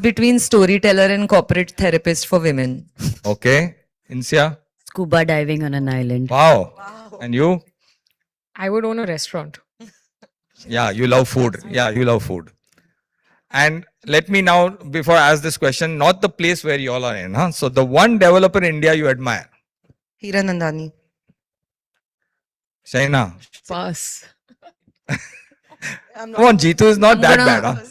between storyteller and corporate therapist for women. Okay. Insia? Scuba diving on an island. Wow. And you? I would own a restaurant. Yeah, you love food. Yeah, you love food. And let me now, before I ask this question, not the place where you all are in. Huh? So the one developer in India you admire. Hiranandani. Shaina. Pass. I'm Come on, Jitu is not that bad. Huh?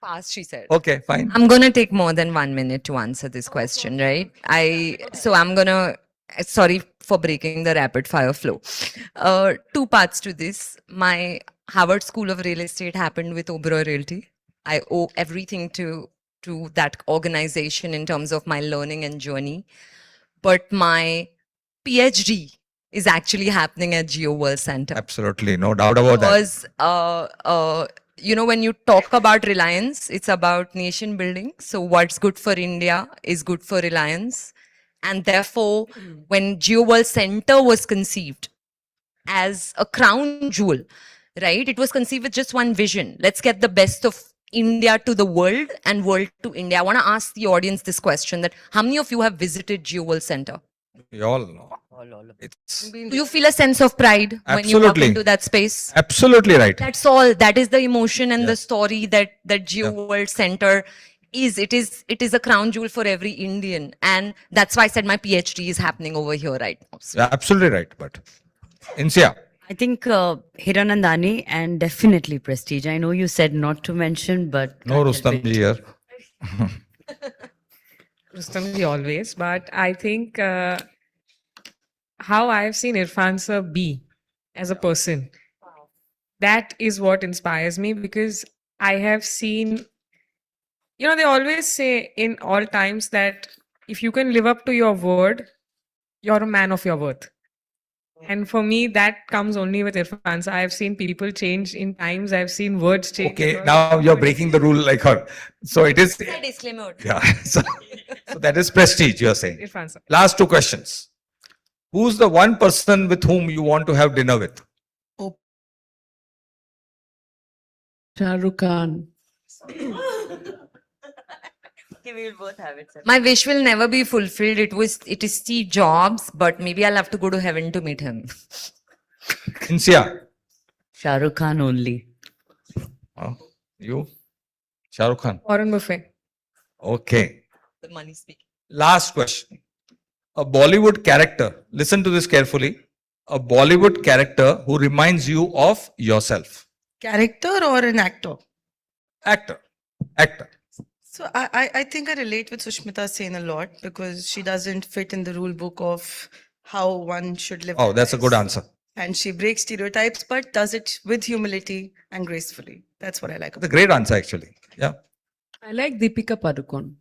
Pass, she said. Okay, fine. I'm gonna take more than 1 minute to answer this question, right? I'm gonna, sorry for breaking the rapid fire flow. Two parts to this. My Harvard School of Real Estate happened with Oberoi Realty. I owe everything to that organization in terms of my learning and journey. But my PhD is actually happening at Geo World Center. Absolutely, no doubt about that. Because you know, when you talk about Reliance, it's about nation building. So what's good for India is good for Reliance. And therefore, when Geo World Center was conceived as a crown jewel, right, it was conceived with just one vision. Let's get the best of India to the world and world to India. I want to ask the audience this question, that how many of you have visited Geo World Center? We all know. It's Do you feel a sense of pride when you walk Absolutely. into that space? absolutely right. That's all. That is the emotion and Yeah. the story that Geo Yeah. World Center is. It is a crown jewel for every Indian, and that's why I said my PhD is happening over here right now. So Yeah, absolutely right. But Insia, I think Hiranandani and definitely Prestige. I know you said not to mention, but no can't help Rustam it. ji here. Rustamji always. But I think how I've seen Irfan sir be as a person, that is what inspires me, because I have seen, you know, they always say in all times that if you can live up to your word, you're a man of your worth. And for me, that comes only with Irfan. So I've seen people change in times. I've seen words change. Okay, across now you're time. breaking the rule like her. So it is. disclaimer. Yeah. So that is prestige, you're saying. Irfan sir. Last two questions. Who's the one person with whom you want to have dinner with? Shah Rukh Khan. We will both have it. Sir. My wish will never be fulfilled. It is Steve Jobs, but maybe I'll have to go to heaven to meet him. Insia. Shah Rukh Khan only. You? Shah Rukh Khan. Warren Buffett. Okay. The money speaking. Last question. A Bollywood character, listen to this carefully. A Bollywood character who reminds you of yourself. Character or an actor? Actor. Actor. So I think I relate with Sushmita Sen a lot because she doesn't fit in the rule book of how one should live. Oh, their that's a good lives. answer. And she breaks stereotypes, but does it with humility and gracefully. That's what I like. That's a great answer, actually. Yeah. I like Deepika Padukone.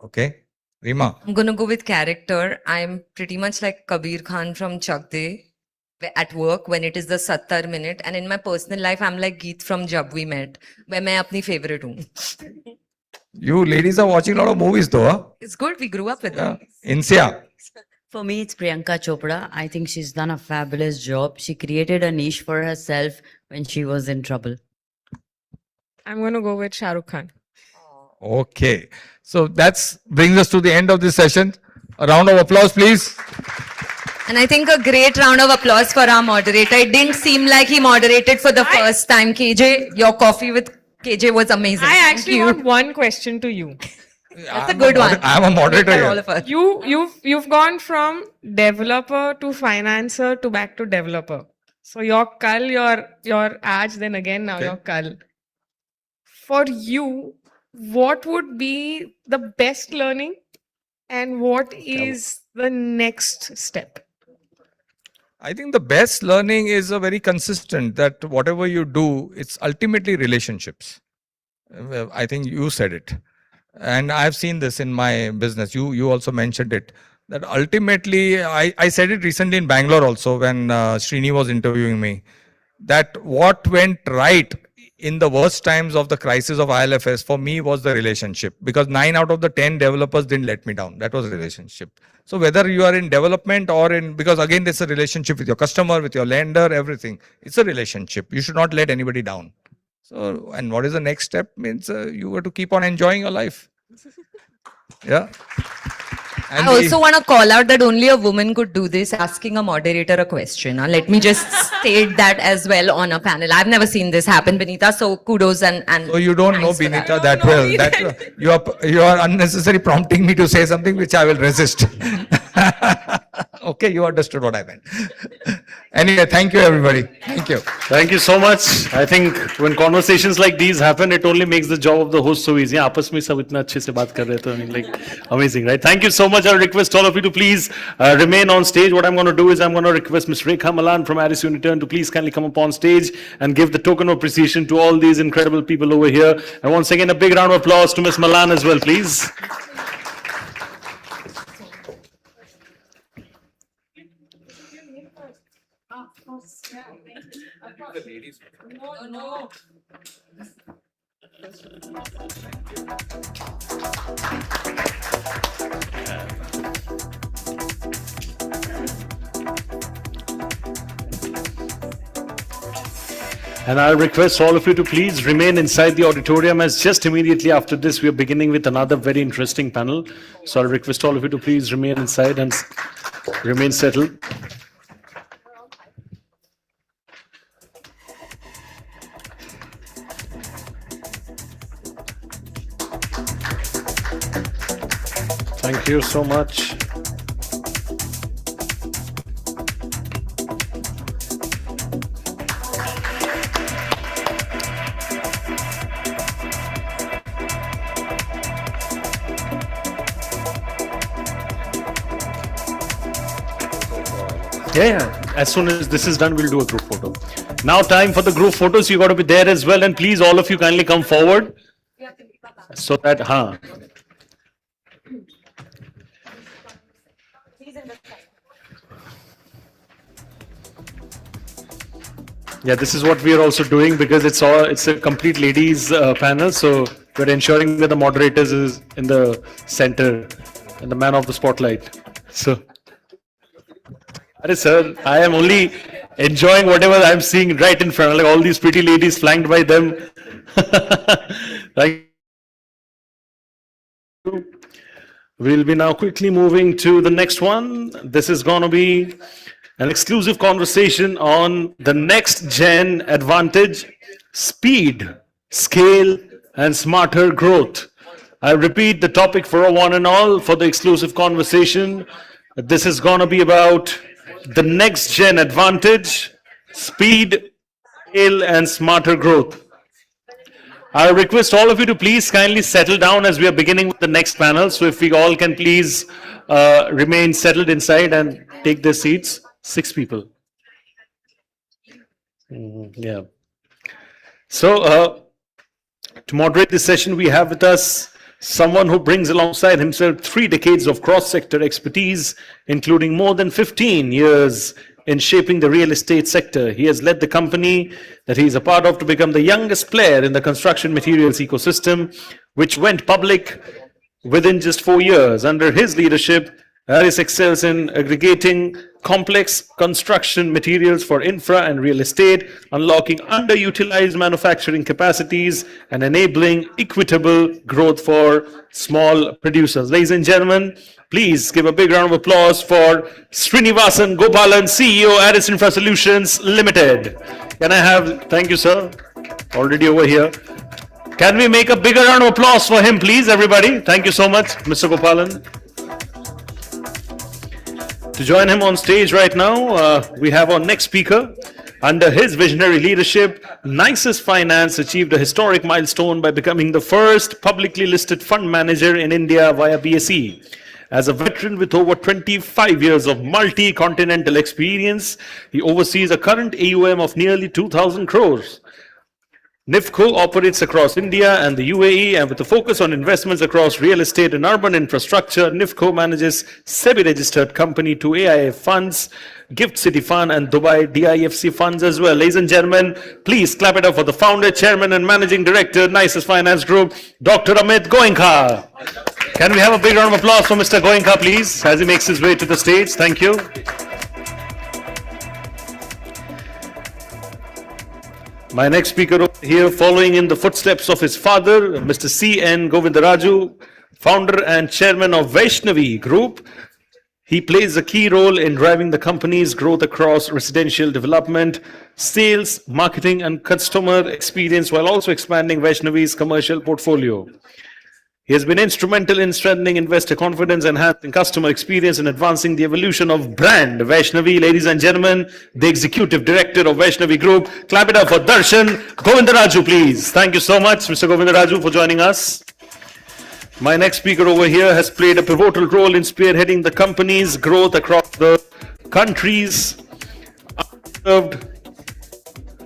Okay. Rima. I'm gonna go with character. I'm pretty much like Kabir Khan from Chak De at work when it is the 70 minute, and in my personal life I'm like Geet from Jab We Met, where मैं अपनी favorite हूँ. You ladies are watching a lot of movies though, huh? It's good. We grew up with Yeah. them. Insia. For me, it's Priyanka Chopra. I think she's done a fabulous job. She created a niche for herself when she was in trouble. I'm going to go with Shah Rukh Khan. Okay. So that's brings us to the end of this session. A round of applause, please. And I think a great round of applause for our moderator. It didn't seem like he moderated for the first time. KJ, your coffee with KJ was amazing. I Thank actually you. want one question to you. That's a good one. I'm a moderator Make that here. all of us. You've gone from developer to financer to back to developer. So your kal, your aaj, then again now Okay. your kal. For you, what would be the best learning, and what is the next step? I think the best learning is a very consistent that whatever you do, it's ultimately relationships. I think you said it. And I've seen this in my business. You also mentioned it. That ultimately, I said it recently in Bangalore also when Srini was interviewing me. That what went right in the worst times of the crisis of ILFS for me was the relationship, because 9 out of the 10 developers didn't let me down. That was a relationship. So whether you are in development or in, because again, there's a relationship with your customer, with your lender, everything. It's a relationship. You should not let anybody down. So, and what is the next step means you have to keep on enjoying your life. Yeah. I also want to call out that only a woman could do this, asking a moderator a question. Let me just state that as well on a panel. I've never seen this happen, Benita. So kudos and So you don't know thanks for that. Binita that well. That you are unnecessarily prompting me to say something which I will resist. Okay, you understood what I meant. Anyway, thank you everybody. Thank you. Thank you so much. I think when conversations like these happen, it only makes the job of the host so easy. आपस में सब इतना अच्छे से बात कर रहे थे. I mean, like, amazing, right? Thank you so much. I'll request all of you to please remain on stage. What I'm going to do is I'm going to request Ms. Rekha Malan from Aris Uniturn to please kindly come up on stage and give the token of appreciation to all these incredible people over here. And once again, a big round of applause to Ms. Malan as well, please. And I'll request all of you to please remain inside the auditorium, as just immediately after this, we are beginning with another very interesting panel. So I'll request all of you to please remain inside and remain settled. Thank you so much. Yeah. As soon as this is done, we'll do a group photo. Now time for the group photos. You got to be there as well. And please, all of you kindly come forward. So that, Yeah, this is what we are also doing, because it's a complete ladies panel. So we're ensuring that the moderators is in the center and the man of the spotlight. So, sir, I am only enjoying whatever I'm seeing right in front, like all these pretty ladies flanked by them. Thank you. We'll be now quickly moving to the next one. This is going to be an exclusive conversation on the next gen advantage: speed, scale, and smarter growth. I repeat the topic for one and all for the exclusive conversation. This is going to be about the next gen advantage: speed, scale, and smarter growth. I request all of you to please kindly settle down as we are beginning with the next panel. So if we all can please remain settled inside and take their seats. 6 people. Yeah. So to moderate this session, we have with us someone who brings alongside himself 3 decades of cross-sector expertise, including more than 15 years in shaping the real estate sector. He has led the company that he is a part of to become the youngest player in the construction materials ecosystem, which went public within just 4 years. Under his leadership, Aris excels in aggregating complex construction materials for infra and real estate, unlocking underutilized manufacturing capacities, and enabling equitable growth for small producers. Ladies and gentlemen, please give a big round of applause for Srinivasan Gopalan, CEO, Aris Infra Solutions Limited. Can I have, thank you, sir, already over here. Can we make a bigger round of applause for him, please, everybody? Thank you so much, Mr. Gopalan. To join him on stage right now, we have our next speaker. Under his visionary leadership, Nisus Finance achieved a historic milestone by becoming the first publicly listed fund manager in India via BSE. As a veteran with over 25 years of multi-continental experience, he oversees a current AUM of nearly 2,000 crores. NIFCO operates across India and the UAE, and with a focus on investments across real estate and urban infrastructure, NIFCO manages SEBI-registered company to AIF funds, Gift City Fund, and Dubai DIFC funds as well. Ladies and gentlemen, please clap it up for the founder, chairman, and managing director, Nisus Finance Group, Dr. Amit Goenka. Can we have a big round of applause for Mr. Goenka, please, as he makes his way to the stage? Thank you. My next speaker over here, following in the footsteps of his father, Mr. C.N. Govindaraju, founder and chairman of Vaishnavi Group. He plays a key role in driving the company's growth across residential development, sales, marketing, and customer experience, while also expanding Vaishnavi's commercial portfolio. He has been instrumental in strengthening investor confidence, enhancing customer experience, and advancing the evolution of brand Vaishnavi. Ladies and gentlemen, the executive director of Vaishnavi Group. Clap it up for Darshan Govindaraju, please. Thank you so much, Mr. Govindaraju, for joining us. My next speaker over here has played a pivotal role in spearheading the company's growth across the country's underserved,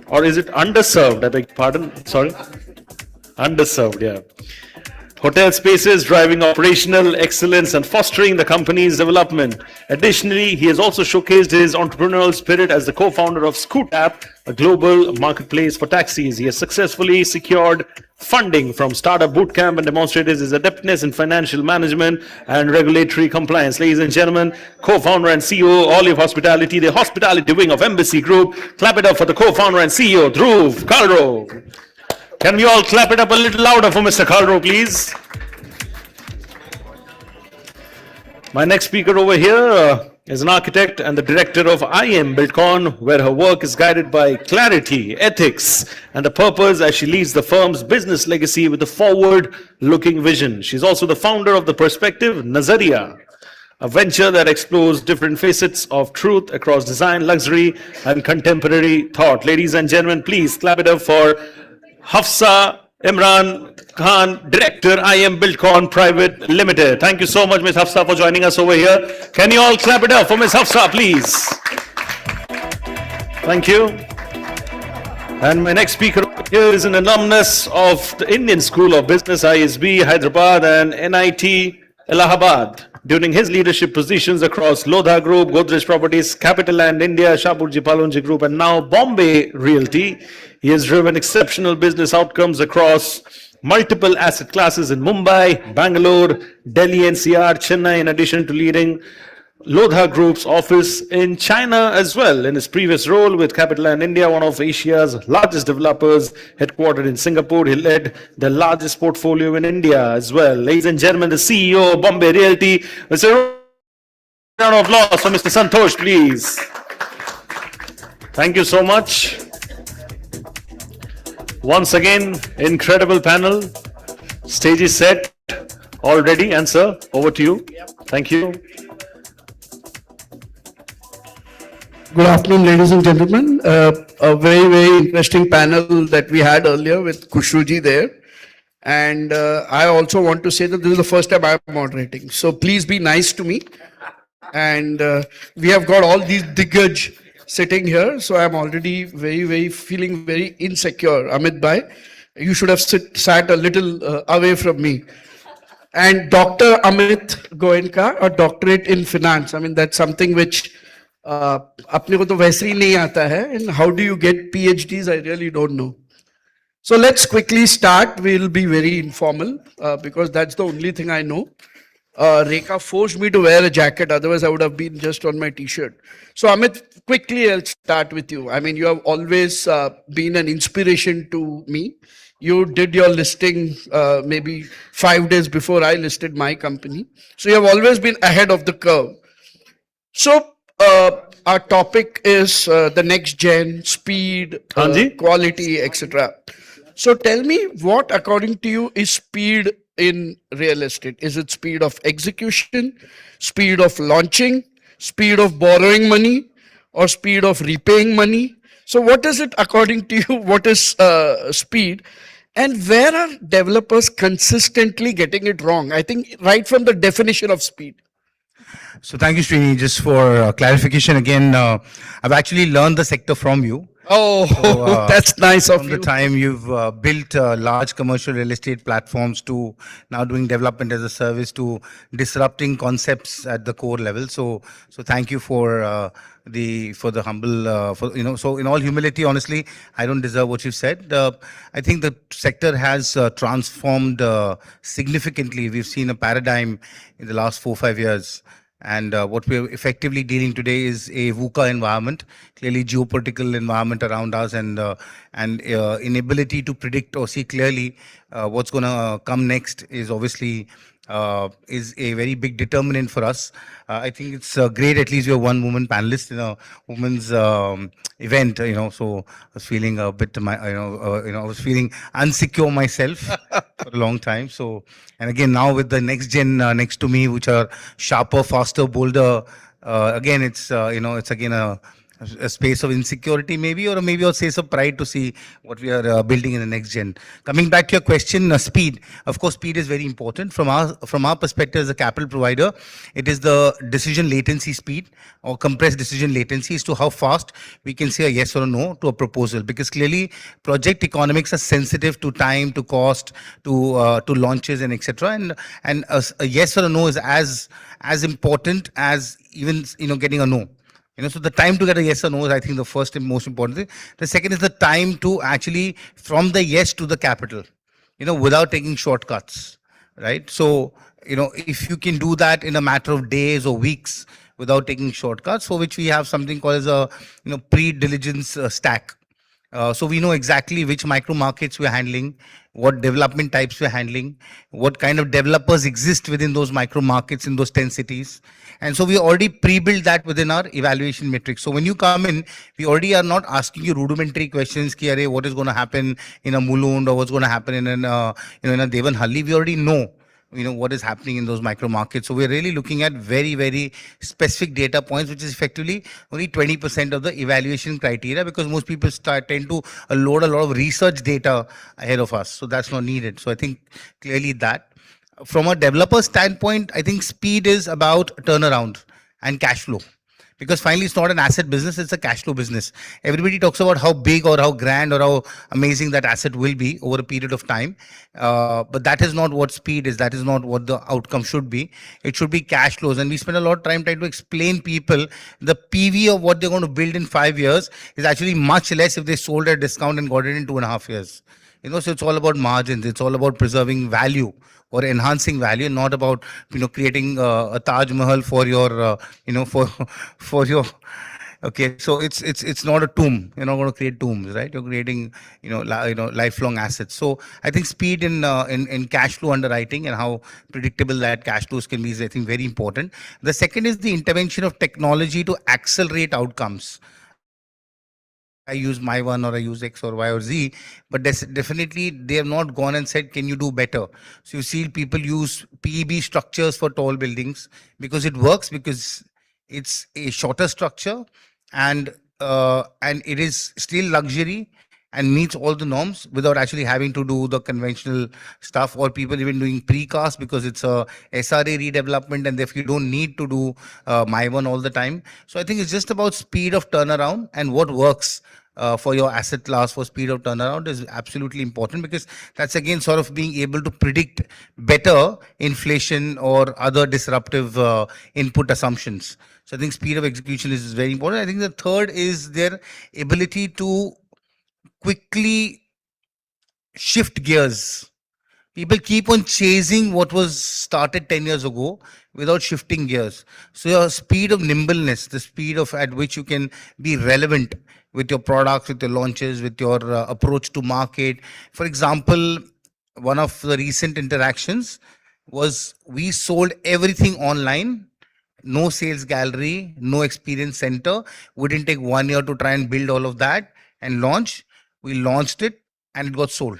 or is it underserved? I beg your pardon. Sorry. Underserved, yeah. Hotel spaces, driving operational excellence and fostering the company's development. Additionally, he has also showcased his entrepreneurial spirit as the co-founder of Scoot App, a global marketplace for taxis. He has successfully secured funding from Startup Bootcamp and demonstrated his adeptness in financial management and regulatory compliance. Ladies and gentlemen, co-founder and CEO, Olive Hospitality, the hospitality wing of Embassy Group. Clap it up for the co-founder and CEO, Dhruv Kalro. Can we all clap it up a little louder for Mr. Kalro, please? My next speaker over here is an architect and the director of IM Buildcon, where her work is guided by clarity, ethics, and the purpose as she leads the firm's business legacy with a forward-looking vision. She's also the founder of the Perspective Nazariya, a venture that explores different facets of truth across design, luxury, and contemporary thought. Ladies and gentlemen, please clap it up for Hafsa Imran Khan, Director, IM Buildcon Private Limited. Thank you so much, Ms. Hafsa, for joining us over here. Can you all clap it up for Ms. Hafsa, please? Thank you. And my next speaker here is an alumnus of the Indian School of Business, ISB, Hyderabad, and NIT, Allahabad. During his leadership positions across Lodha Group, Godrej Properties, Capital Land India, Shapurji Palonji Group, and now Bombay Realty, he has driven exceptional business outcomes across multiple asset classes in Mumbai, Bangalore, Delhi NCR, Chennai, in addition to leading Lodha Group's office in China as well. In his previous role with Capital Land India, one of Asia's largest developers headquartered in Singapore, he led the largest portfolio in India as well. Ladies and gentlemen, the CEO of Bombay Realty, Mr. Round of applause for Mr. Santosh, please. Thank you so much. Once again, incredible panel. Stage is set already, and sir, over to you. Thank you. Good afternoon, ladies and gentlemen. A very, very interesting panel that we had earlier with Kushruji there. And I also want to say that this is the first time I'm moderating. So please be nice to me. And we have got all these diggage sitting here. So I'm already feeling very insecure. Amit Bhai, you should have sat a little away from me. And Dr. Amit Goenka, a doctorate in finance. I mean, that's something which अपने को तो वैसे ही नहीं आता है. And how do you get PhDs? I really don't know. So let's quickly start. We'll be very informal because that's the only thing I know. Rekha forced me to wear a jacket, otherwise I would have been just on my t-shirt. So Amit, quickly I'll start with you. I mean, you have always been an inspiration to me. You did your listing maybe 5 days before I listed my company. So you have always been ahead of the curve. So our topic is the next gen, speed, quality, etc. So tell me, what according to you is speed in real estate? Is it speed of execution, speed of launching, speed of borrowing money, or speed of repaying money? So what is it according to you? What is speed? And where are developers consistently getting it wrong? I think right from the definition of speed. So thank you, Srini. Just for clarification again, I've actually learned the sector from you. Oh, So, that's nice of From you. the time you've built large commercial real estate platforms to now doing development as a service to disrupting concepts at the core level. So thank you for the humble So in all humility, honestly, I don't deserve what you've said. I think the sector has transformed significantly. We've seen a paradigm in the last 4-5 years. And what we're effectively dealing today is a VUCA environment, clearly geopolitical environment around us, and inability to predict or see clearly what's going to come next is obviously is a very big determinant for us. I think it's great. At least we have one woman panelist in a women's event. So I was feeling a bit, I was feeling unsecure myself for a long time. So, and again now with the next gen next to me, which are sharper, faster, bolder. Again, it's again a space of insecurity maybe, or maybe a space of pride to see what we are building in the next gen. Coming back to your question, speed. Of course, speed is very important from our perspective as a capital provider. It is the decision latency speed or compressed decision latency as to how fast we can say a yes or a no to a proposal, because clearly project economics are sensitive to time, to cost, to launches and etc. And a yes or a no is as important as even getting a no. So the time to get a yes or no is, I think, the first and most important thing. The second is the time to actually from the yes to the capital, without taking shortcuts, right? So, if you can do that in a matter of days or weeks without taking shortcuts, for which we have something called as a, pre-diligence stack. So we know exactly which micro markets we're handling, what development types we're handling, what kind of developers exist within those micro markets in those 10 cities. And so we already pre-built that within our evaluation metrics. So when you come in, we already are not asking you rudimentary questions, ki, "Arey, what is going to happen in a Mulund or what's going to happen in in a Devanhalli." We already know what is happening in those micro markets. So we're really looking at very, very specific data points, which is effectively only 20% of the evaluation criteria, because most people tend to load a lot of research data ahead of us. So that's not needed. So I think clearly that. From a developer standpoint, I think speed is about turnaround and cash flow. Because finally, it's not an asset business, it's a cash flow business. Everybody talks about how big or how grand or how amazing that asset will be over a period of time. But that is not what speed is. That is not what the outcome should be. It should be cash flows. And we spend a lot of time trying to explain people the PV of what they're going to build in 5 years is actually much less if they sold at a discount and got it in 2.5 years. So it's all about margins. It's all about preserving value or enhancing value, not about creating a Taj Mahal for your for your. Okay, so it's not a tomb. You're not going to create tombs, right? You're creating lifelong assets. So I think speed in cash flow underwriting and how predictable that cash flows can be is, I think, very important. The second is the intervention of technology to accelerate outcomes. I use my one or I use X or Y or Z, but definitely they have not gone and said, can you do better? So you see people use PEB structures for tall buildings because it works, because it's a shorter structure and it is still luxury and meets all the norms without actually having to do the conventional stuff, or people even doing precast because it's a SRA redevelopment and therefore you don't need to do my one all the time. So I think it's just about speed of turnaround, and what works for your asset class for speed of turnaround is absolutely important, because that's again sort of being able to predict better inflation or other disruptive input assumptions. So I think speed of execution is very important. I think the third is their ability to quickly shift gears. People keep on chasing what was started 10 years ago without shifting gears. So your speed of nimbleness, the speed of at which you can be relevant with your products, with your launches, with your approach to market. For example, one of the recent interactions was we sold everything online. No sales gallery, no experience center. We didn't take 1 year to try and build all of that and launch. We launched it and it got sold.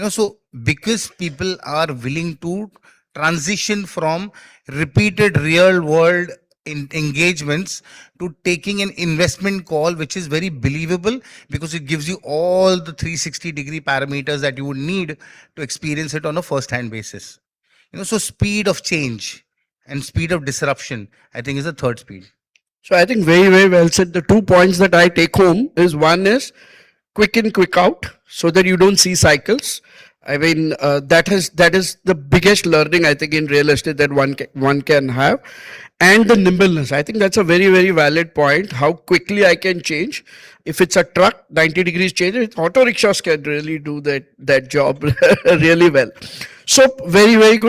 So because people are willing to transition from repeated real world engagements to taking an investment call, which is very believable because it gives you all the 360-degree parameters that you would need to experience it on a first-hand basis. So speed of change and speed of disruption, I think, is the third speed. So I think very, very well said. The 2 points that I take home is, one is quick in, quick out, so that you don't see cycles. I mean, that is the biggest learning, I think, in real estate that one can have. And the nimbleness, I think that's a very, very valid point, how quickly I can change. If it's a truck, 90 degrees change, auto rickshaws can really do that job really well. So very, very good.